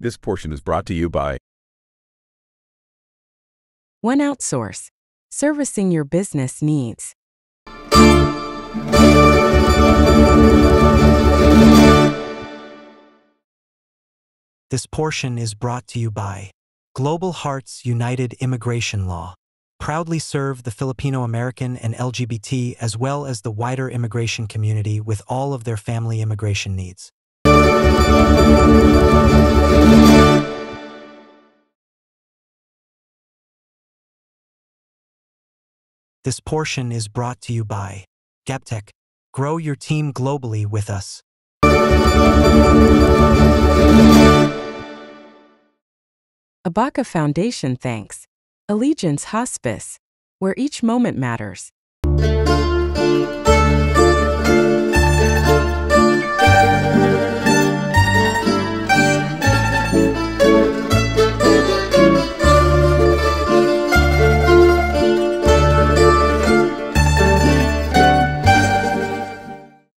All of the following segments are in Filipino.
This portion is brought to you by One Outsource, servicing your business needs. This portion is brought to you by Global Hearts United Immigration Law. Proudly serve the Filipino American and LGBT as well as the wider immigration community with all of their family immigration needs. This portion is brought to you by Gaptech. Grow your team globally with us. Abaca Foundation thanks Allegiance Hospice, where each moment matters.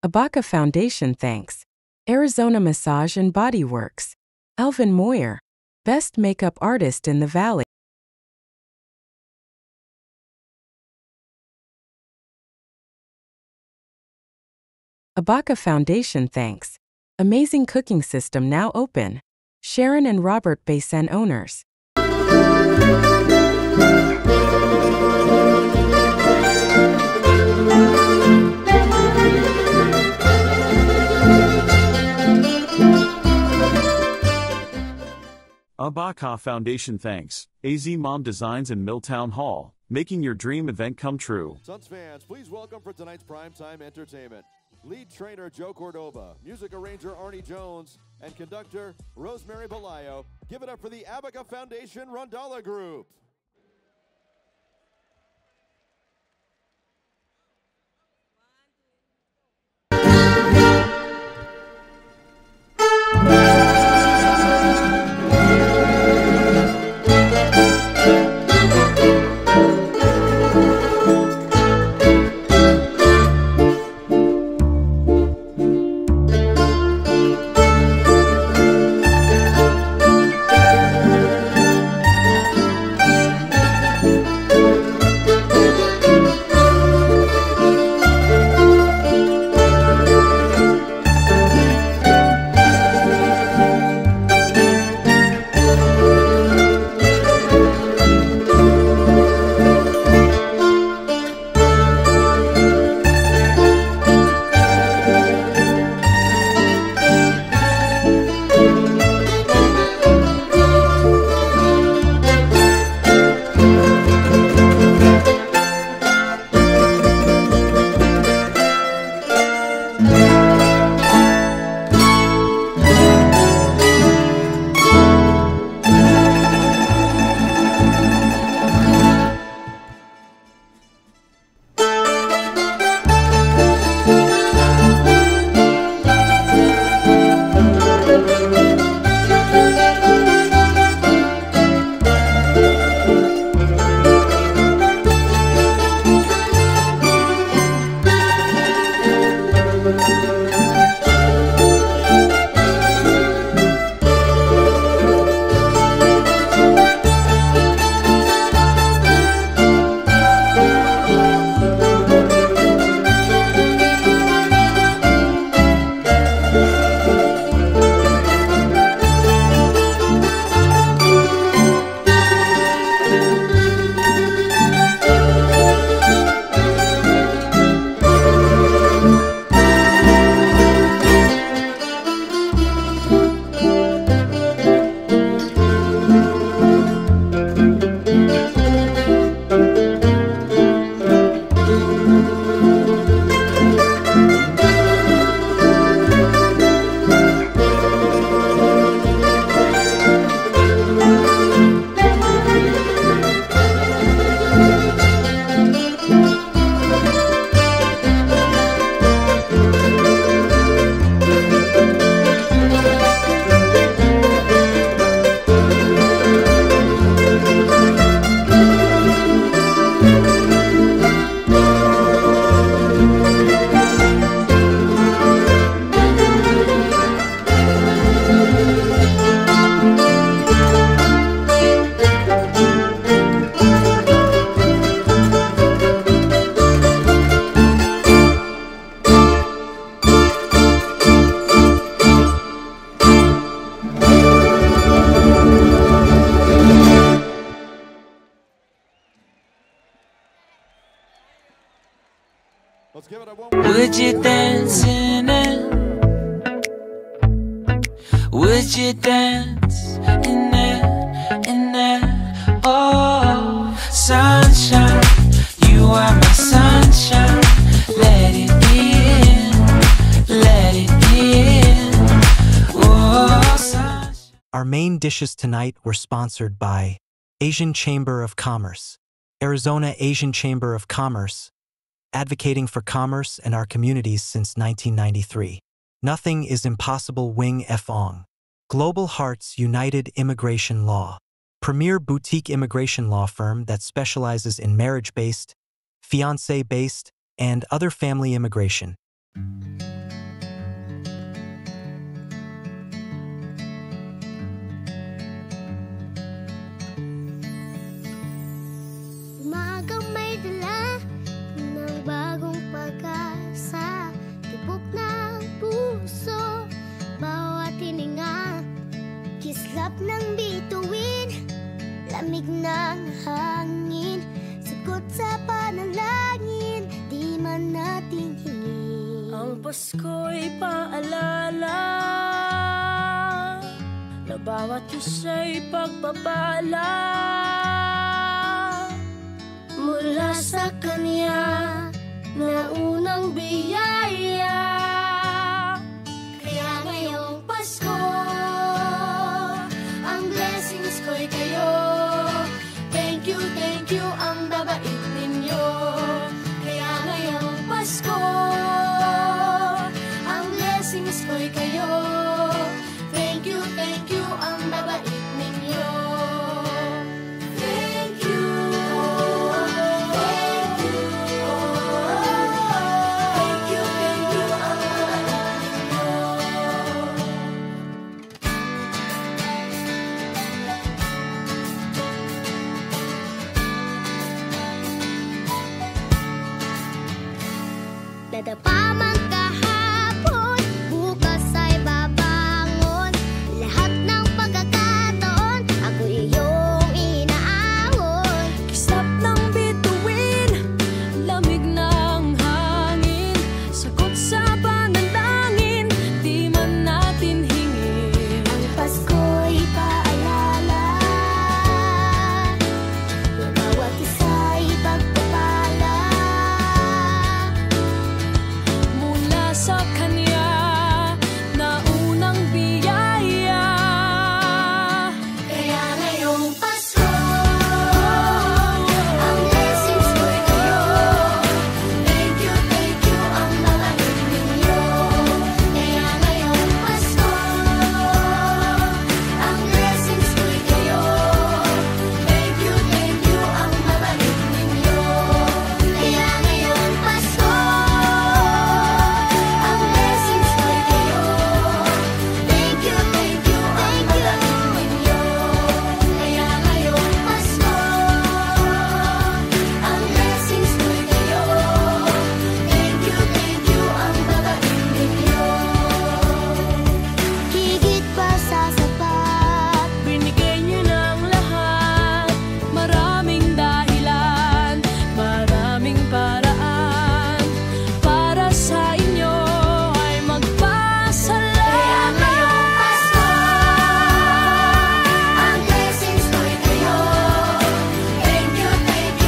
Abaca Foundation thanks Arizona Massage and Body Works, Elvin Moyer, best makeup artist in the Valley. Abaca Foundation thanks Amazing Cooking System now open, Sharon and Robert Basin owners. Abaca Foundation thanks AZ Mom Designs in Milltown Hall, making your dream event come true. Suns fans, please welcome for tonight's primetime entertainment, lead trainer Joe Cordoba, music arranger Arnie Jones, and conductor Rosemary Balayo. Give it up for the Abaca Foundation Rondalla Group. Give it up one more. Would you dance in it? Would you dance in it, in it? Oh, sunshine, you are my sunshine. Let it in, let it in. Oh, sunshine. Our main dishes tonight were sponsored by Asian Chamber of Commerce, Arizona Asian Chamber of Commerce, advocating for commerce and our communities since 1993. Nothing is impossible. Wing F. Ong. Global Hearts United Immigration Law, premier boutique immigration law firm that specializes in marriage-based, fiancé-based, and other family immigration. Umagang may dala ng bagong pag-asa, tibok ng puso, bawat hininga, kislap ng bituin, lamig ng hangin, sagot sa panalangin, di man natin hingin. Ang Pasko'y paalala na bawat isa'y pagpapala mula sa Kanya na unang biyaya. Kaya ngayong Pasko, ang blessings ko'y kayo. Thank you, ang babait ninyo. Kaya ngayong Pasko, ang blessings ko'y kayo. Thank you, ang babait ninyo. Thank you, thank you, thank you, ang babait ninyo. Nadapa man kahapon, bukas ay babangon. Lahat ng pagkakataon, ako iyong inaahon. Kislap ng bituin, lamig ng hangin, sagot sa panalangin, di man natin hingin. Ang Pasko'y paalala na bawat isa'y pagpapala Mula sa Kanya na unang biyaya. Kaya ngayong Pasko, ang blessings ko'y kayo. Thank you, ang babait ninyo. Kaya ngayong Pasko, ang blessings ko'y kayo. Thank you, ang babait ninyo. Kaya ngayong Pasko, ang blessings ko'y kayo. Thank you, ang babait ninyo. Kaya ngayong Pasko, ang blessings ko'y kayo. Thank you, ang babait ninyo. Higit pa sa sapat, Binigay niyo ng lahat, maraming dahilan, maraming paraan, para sa inyo ay magpasalamat. ang blessings ko'y kayo. Thank you,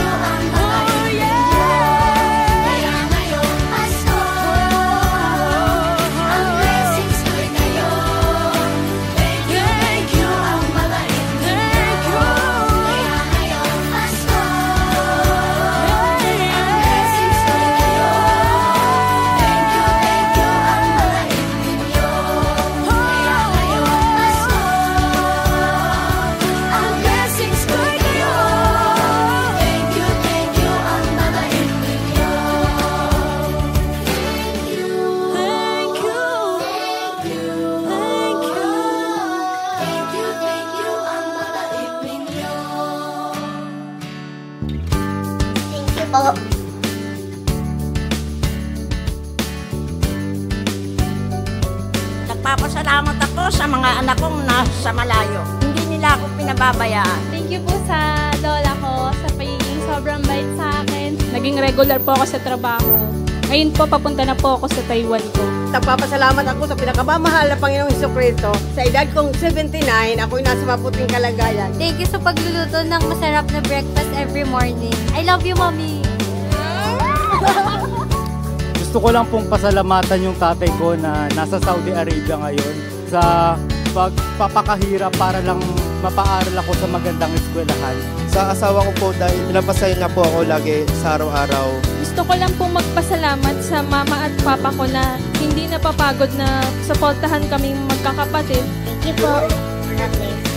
ang babait ninyo. Kaya ngayong Pasko, ang blessings ko'y kayo. Thank you, ang babait ninyo. Kaya ngayong Pasko, ang blessings ko'y kayo. Thank you, ang babait ninyo. Kaya ngayong Pasko, ang blessings ko'y kayo. Thank you, ang babait ninyo. Thank you po. Nagpapasalamat ako sa mga anak kong nasa malayo. Hindi nila ako pinababayaan. Thank you po sa lola ko sa pagiging sobrang bait sa akin. Naging regular po ako sa trabaho. Ngayon po, papunta na po ako sa Taiwan ko. Nagpapasalamat ako sa pinakamamahal na Panginoong Hesukristo. Sa edad kong 79, ako'y nasa maputing kalagayan. Thank you sa pagluluto ng masarap na breakfast every morning. I love you, Mommy! Gusto ko lang pong pasalamatan yung tatay ko na nasa Saudi Arabia ngayon sa pagpapakahirap para lang mapaaral ako sa magandang eskwelahan. Sa asawa ko po dahil pinapasaya niya po ako lagi sa araw-araw. Gusto ko lang pong magpasalamat sa mama at papa ko na hindi napapagod na suportahan kaming magkakapatid. Thank you po. God bless.